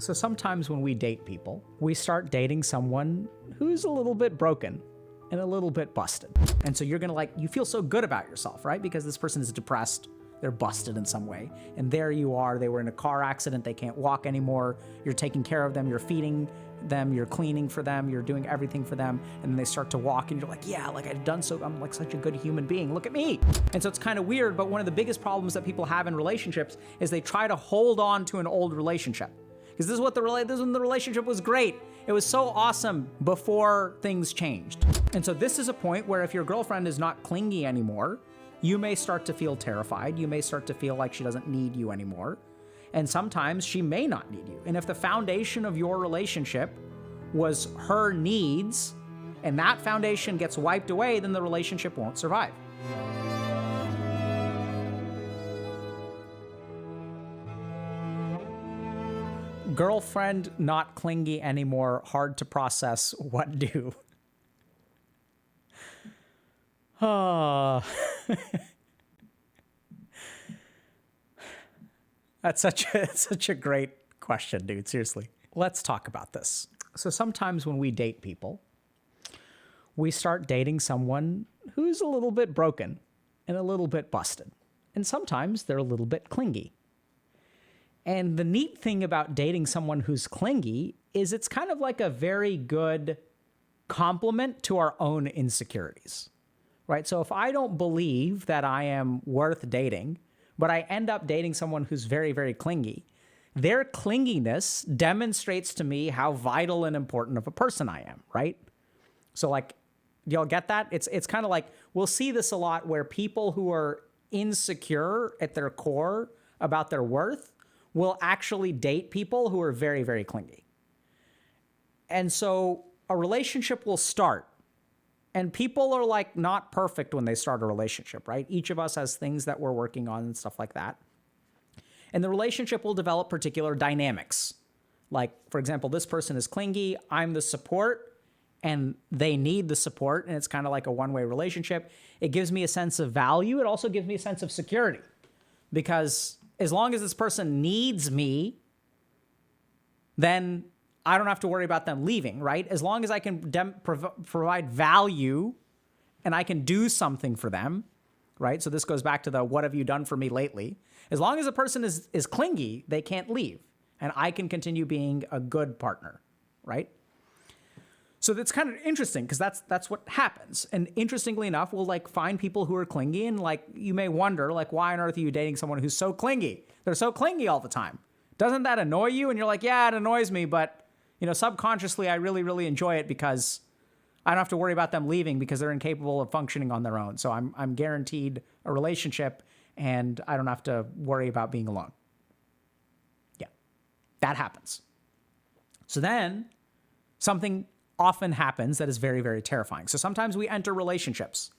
So sometimes when we date people, we start dating someone who's a little bit broken and a little bit busted. And so you're gonna you feel so good about yourself, right? Because this person is depressed, they're busted in some way. And there you are, they were in a car accident, they can't walk anymore. You're taking care of them, you're feeding them, you're cleaning for them, you're doing everything for them. And then they start to walk and you're like, yeah, I've done so, I'm like such a good human being, look at me. And so it's kind of weird, but one of the biggest problems that people have in relationships is they try to hold on to an old relationship. Because this is when the relationship was great. It was so awesome before things changed. And so this is a point where if your girlfriend is not clingy anymore, you may start to feel terrified. You may start to feel like she doesn't need you anymore. And sometimes she may not need you. And if the foundation of your relationship was her needs, and that foundation gets wiped away, then the relationship won't survive. Girlfriend not clingy anymore, hard to process, what do? Oh. That's such a great question, dude, seriously. Let's talk about this. So sometimes when we date people, we start dating someone who's a little bit broken and a little bit busted. And sometimes they're a little bit clingy. And the neat thing about dating someone who's clingy is it's kind of like a very good compliment to our own insecurities, right? So if I don't believe that I am worth dating, but I end up dating someone who's very, very clingy, their clinginess demonstrates to me how vital and important of a person I am, right? So y'all get that? It's kind of like, we'll see this a lot where people who are insecure at their core about their worth will actually date people who are very, very clingy. And so a relationship will start, and people are not perfect when they start a relationship, right? Each of us has things that we're working on and stuff like that. And the relationship will develop particular dynamics. Like, for example, this person is clingy, I'm the support, and they need the support, and it's kind of like a one-way relationship. It gives me a sense of value. It also gives me a sense of security, because as long as this person needs me, then I don't have to worry about them leaving, right? As long as I can provide value and I can do something for them, right? So this goes back to the what have you done for me lately? As long as a person is clingy, they can't leave. And I can continue being a good partner, right? So that's kind of interesting because that's what happens. And interestingly enough, we'll find people who are clingy, and you may wonder why on earth are you dating someone who's so clingy? They're so clingy all the time. Doesn't that annoy you? And you're like, yeah, it annoys me, but subconsciously I really, really enjoy it because I don't have to worry about them leaving because they're incapable of functioning on their own. So I'm guaranteed a relationship and I don't have to worry about being alone. Yeah, that happens. So then something often happens that is very, very terrifying. So sometimes we enter relationships,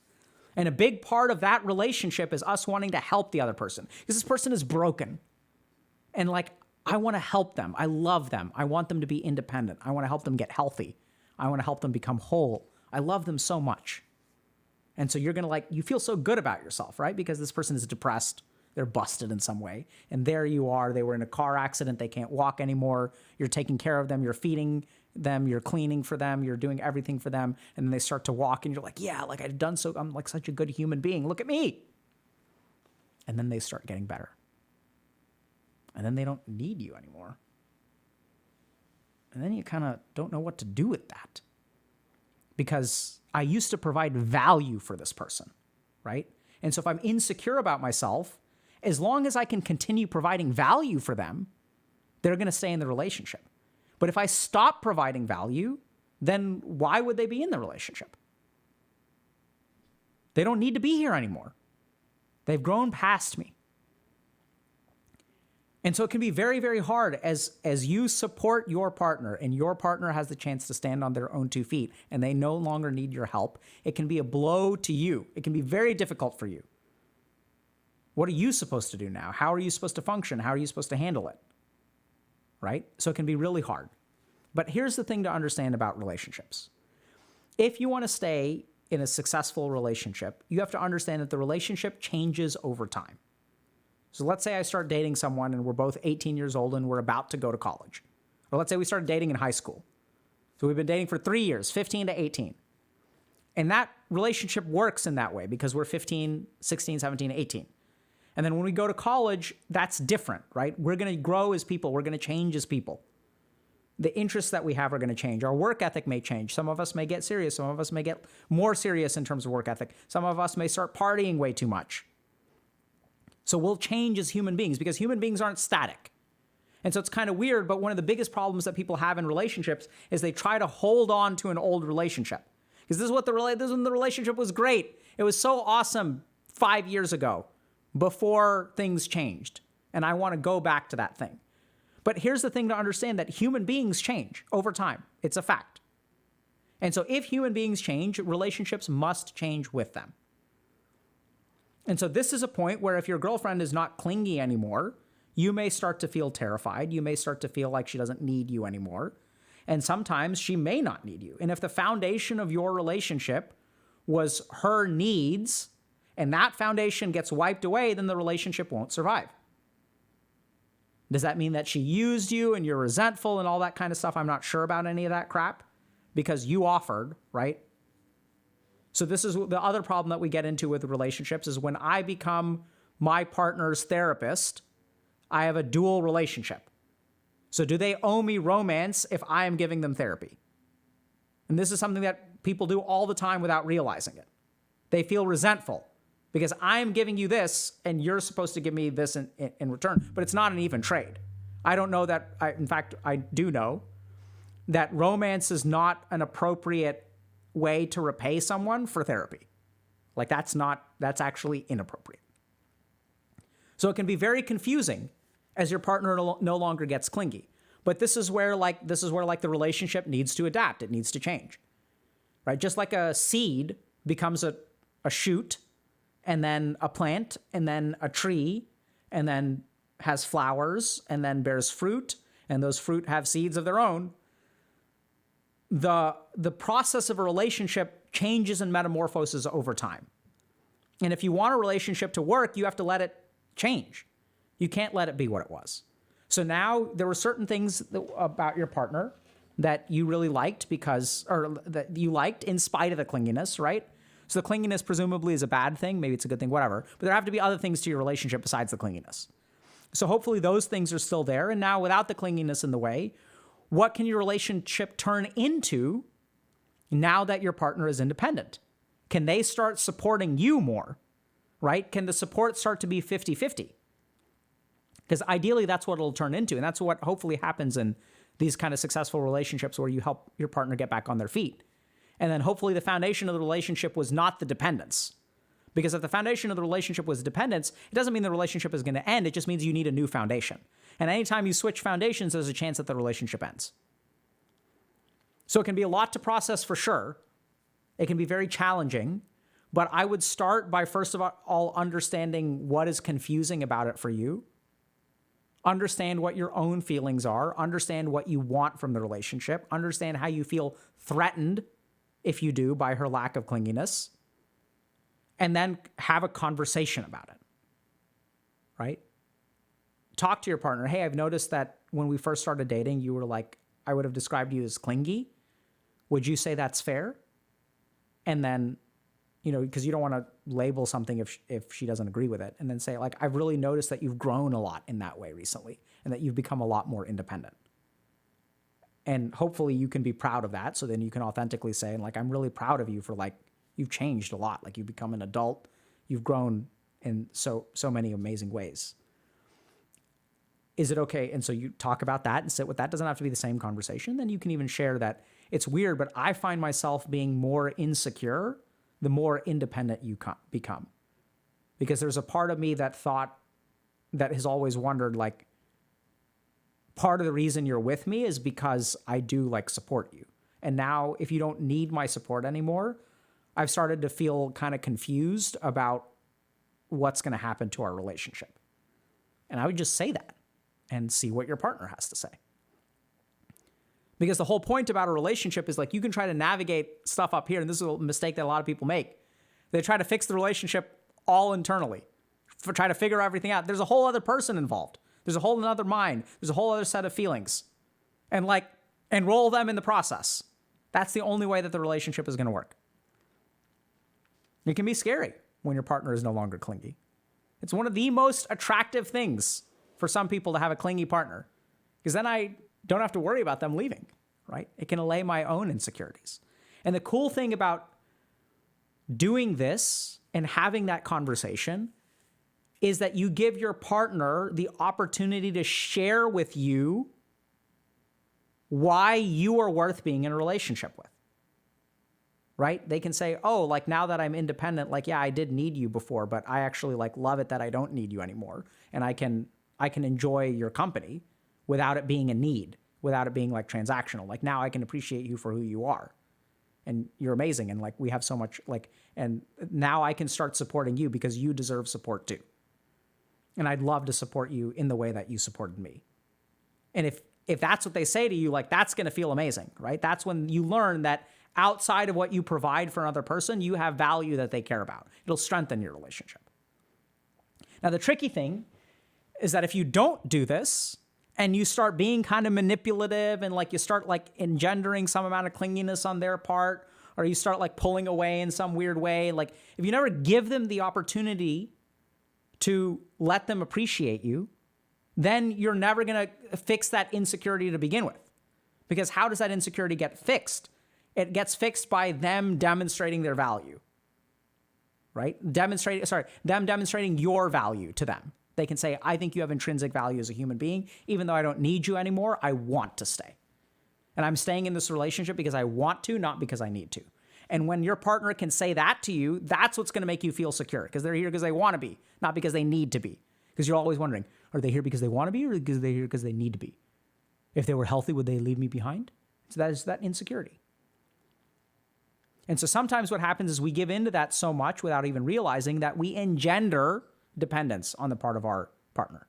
and a big part of that relationship is us wanting to help the other person because this person is broken. And I want to help them. I love them. I want them to be independent. I want to help them get healthy. I want to help them become whole. I love them so much. And so you're going to you feel so good about yourself, right? Because this person is depressed. They're busted in some way. And there you are. They were in a car accident. They can't walk anymore. You're taking care of them. You're feeding them. You're cleaning for them. You're doing everything for them. And then they start to walk and you're like, yeah, I've done so. I'm such a good human being. Look at me. And then they start getting better. And then they don't need you anymore. And then you kind of don't know what to do with that. Because I used to provide value for this person, right? And so if I'm insecure about myself, as long as I can continue providing value for them, they're going to stay in the relationship. But if I stop providing value, then why would they be in the relationship? They don't need to be here anymore. They've grown past me. And so it can be very, very hard as you support your partner and your partner has the chance to stand on their own 2 feet and they no longer need your help. It can be a blow to you. It can be very difficult for you. What are you supposed to do now? How are you supposed to function? How are you supposed to handle it? Right? So it can be really hard. But here's the thing to understand about relationships. If you want to stay in a successful relationship, you have to understand that the relationship changes over time. So let's say I start dating someone and we're both 18 years old and we're about to go to college. Or let's say we started dating in high school. So we've been dating for 3 years, 15 to 18. And that relationship works in that way because we're 15, 16, 17, 18. And then when we go to college, that's different, right? We're going to grow as people. We're going to change as people. The interests that we have are going to change. Our work ethic may change. Some of us may get serious. Some of us may get more serious in terms of work ethic. Some of us may start partying way too much. So we'll change as human beings because human beings aren't static. And so it's kind of weird, but one of the biggest problems that people have in relationships is they try to hold on to an old relationship. Because this is when the relationship was great. It was so awesome 5 years ago before things changed. And I want to go back to that thing. But here's the thing to understand, that human beings change over time. It's a fact. And so if human beings change, relationships must change with them. And so this is a point where if your girlfriend is not clingy anymore, you may start to feel terrified. You may start to feel like she doesn't need you anymore. And sometimes she may not need you. And if the foundation of your relationship was her needs, and that foundation gets wiped away, then the relationship won't survive. Does that mean that she used you and you're resentful and all that kind of stuff? I'm not sure about any of that crap because you offered, right? So this is the other problem that we get into with relationships is when I become my partner's therapist, I have a dual relationship. So do they owe me romance if I am giving them therapy? And this is something that people do all the time without realizing it. They feel resentful because I'm giving you this and you're supposed to give me this in return, but it's not an even trade. I don't know that, in fact, I do know that romance is not an appropriate way to repay someone for therapy. Like that's actually inappropriate. So it can be very confusing as your partner no longer gets clingy. But this is where the relationship needs to adapt. It needs to change, right? Just like a seed becomes a shoot and then a plant and then a tree and then has flowers and then bears fruit and those fruit have seeds of their own. The process of a relationship changes and metamorphoses over time. And if you want a relationship to work, you have to let it change. You can't let it be what it was. So now there were certain things about your partner that you really liked that you liked in spite of the clinginess, right? So the clinginess presumably is a bad thing. Maybe it's a good thing, whatever. But there have to be other things to your relationship besides the clinginess. So hopefully those things are still there. And now without the clinginess in the way, what can your relationship turn into now that your partner is independent? Can they start supporting you more, right? Can the support start to be 50-50? Because ideally, that's what it'll turn into. And that's what hopefully happens in these kind of successful relationships where you help your partner get back on their feet. And then hopefully the foundation of the relationship was not the dependence. Because if the foundation of the relationship was dependence, it doesn't mean the relationship is going to end. It just means you need a new foundation. And anytime you switch foundations, there's a chance that the relationship ends. So it can be a lot to process for sure. It can be very challenging. But I would start by, first of all, understanding what is confusing about it for you. Understand what your own feelings are. Understand what you want from the relationship. Understand how you feel threatened, if you do, by her lack of clinginess. And then have a conversation about it, right? Talk to your partner. Hey, I've noticed that when we first started dating, you were like, I would have described you as clingy. Would you say that's fair? And then, because you don't want to label something if she doesn't agree with it. And then say, like, I've really noticed that you've grown a lot in that way recently and that you've become a lot more independent. And hopefully you can be proud of that. So then you can authentically say, like, I'm really proud of you for, like, you've changed a lot. Like, you've become an adult. You've grown in so many amazing ways. Is it okay? And so you talk about that and sit with that. Doesn't have to be the same conversation. Then you can even share that it's weird, but I find myself being more insecure the more independent you become. Because there's a part of me that has always wondered, like, part of the reason you're with me is because I do, like, support you. And now if you don't need my support anymore, I've started to feel kind of confused about what's going to happen to our relationship. And I would just say that and see what your partner has to say. Because the whole point about a relationship is, like, you can try to navigate stuff up here, and this is a mistake that a lot of people make. They try to fix the relationship all internally, try to figure everything out. There's a whole other person involved. There's a whole other mind. There's a whole other set of feelings. and like enroll them in the process. That's the only way that the relationship is going to work. It can be scary when your partner is no longer clingy. It's one of the most attractive things for some people to have a clingy partner, because then I don't have to worry about them leaving, right? It can allay my own insecurities. And the cool thing about doing this and having that conversation is that you give your partner the opportunity to share with you why you are worth being in a relationship with, right? They can say, oh, like now that I'm independent, like, yeah, I did need you before, but I actually like love it that I don't need you anymore. And I can enjoy your company without it being a need, without it being like transactional. Like now I can appreciate you for who you are. And you're amazing. And like, we have so much like, and now I can start supporting you because you deserve support too. And I'd love to support you in the way that you supported me. And if that's what they say to you, like that's going to feel amazing, right? That's when you learn that outside of what you provide for another person, you have value that they care about. It'll strengthen your relationship. Now, the tricky thing is that if you don't do this and you start being kind of manipulative and like you start like engendering some amount of clinginess on their part, or you start like pulling away in some weird way, like if you never give them the opportunity to let them appreciate you, then you're never going to fix that insecurity to begin with. Because how does that insecurity get fixed? It gets fixed by them demonstrating their value, right? Them demonstrating your value to them. They can say, I think you have intrinsic value as a human being. Even though I don't need you anymore, I want to stay. And I'm staying in this relationship because I want to, not because I need to. And when your partner can say that to you, that's what's going to make you feel secure, because they're here because they want to be, not because they need to be. Because you're always wondering, are they here because they want to be, or because they're here because they need to be? If they were healthy, would they leave me behind? So that is that insecurity. And so sometimes what happens is we give into that so much without even realizing that we engender dependence on the part of our partner.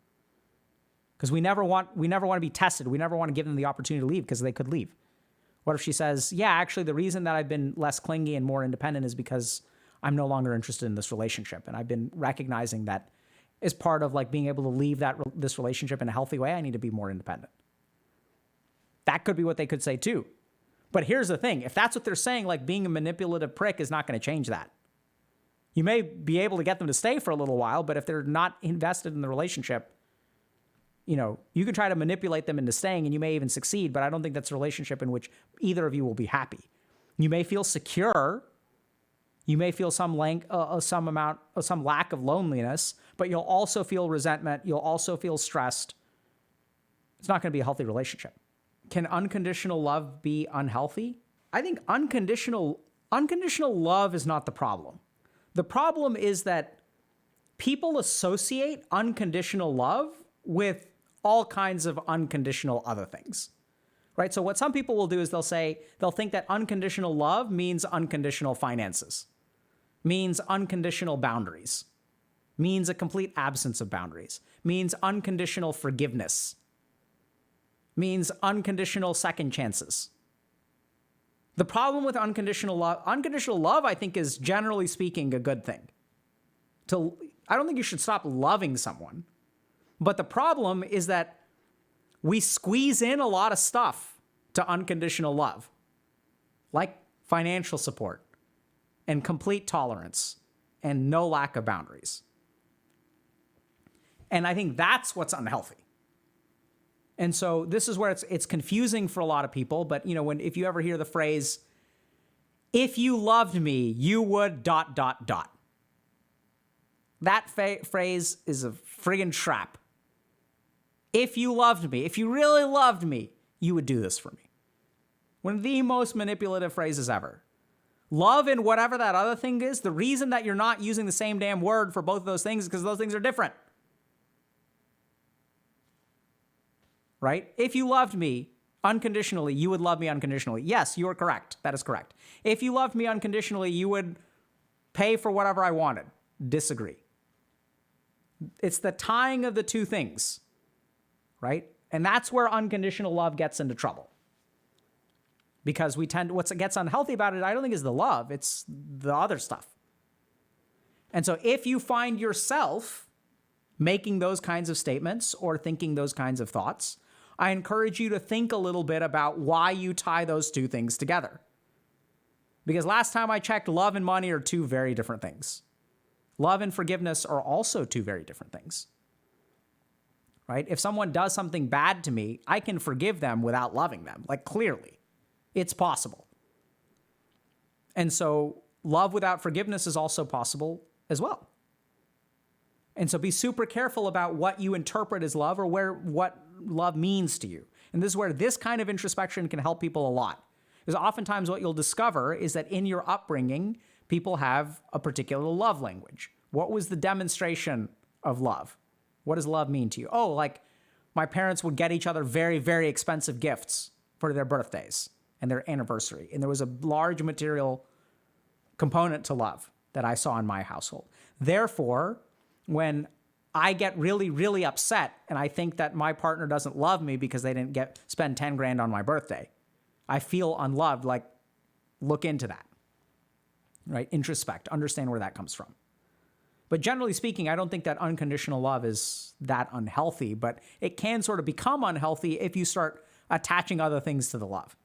Because we never want to be tested. We never want to give them the opportunity to leave because they could leave. What if she says, yeah, actually the reason that I've been less clingy and more independent is because I'm no longer interested in this relationship. And I've been recognizing that as part of like being able to leave this relationship in a healthy way, I need to be more independent. That could be what they could say too. But here's the thing. If that's what they're saying, like being a manipulative prick is not going to change that. You may be able to get them to stay for a little while, but if they're not invested in the relationship, you know, you can try to manipulate them into staying and you may even succeed, but I don't think that's a relationship in which either of you will be happy. You may feel secure. You may feel some lack of loneliness, but you'll also feel resentment. You'll also feel stressed. It's not going to be a healthy relationship. Can unconditional love be unhealthy? I think unconditional love is not the problem. The problem is that people associate unconditional love with all kinds of unconditional other things, right? So what some people will do is they'll think that unconditional love means unconditional finances, means unconditional boundaries, means a complete absence of boundaries, means unconditional forgiveness, means unconditional second chances. The problem with unconditional love, I think, is generally speaking a good thing. I don't think you should stop loving someone. But the problem is that we squeeze in a lot of stuff to unconditional love, like financial support and complete tolerance and no lack of boundaries. And I think that's what's unhealthy. And so this is where it's confusing for a lot of people. But you know, if you ever hear the phrase, if you loved me, you would ... That phrase is a friggin' trap. If you loved me, if you really loved me, you would do this for me. One of the most manipulative phrases ever. Love and whatever that other thing is, the reason that you're not using the same damn word for both of those things is because those things are different. Right? If you loved me unconditionally, you would love me unconditionally. Yes, you are correct. That is correct. If you loved me unconditionally, you would pay for whatever I wanted. Disagree. It's the tying of the two things, right? And that's where unconditional love gets into trouble. Because what gets unhealthy about it, I don't think is the love, it's the other stuff. And so if you find yourself making those kinds of statements or thinking those kinds of thoughts, I encourage you to think a little bit about why you tie those two things together. Because last time I checked, love and money are two very different things. Love and forgiveness are also two very different things. Right? If someone does something bad to me, I can forgive them without loving them. Like, clearly, it's possible. And so love without forgiveness is also possible as well. And so be super careful about what you interpret as love or what love means to you. And this is where this kind of introspection can help people a lot. Because oftentimes what you'll discover is that in your upbringing, people have a particular love language. What was the demonstration of love? What does love mean to you? Oh, like my parents would get each other very, very expensive gifts for their birthdays and their anniversary. And there was a large material component to love that I saw in my household. Therefore, when I get really, really upset and I think that my partner doesn't love me because they didn't spend 10 grand on my birthday, I feel unloved. Like, look into that, right? Introspect, understand where that comes from. But generally speaking, I don't think that unconditional love is that unhealthy, but it can sort of become unhealthy if you start attaching other things to the love.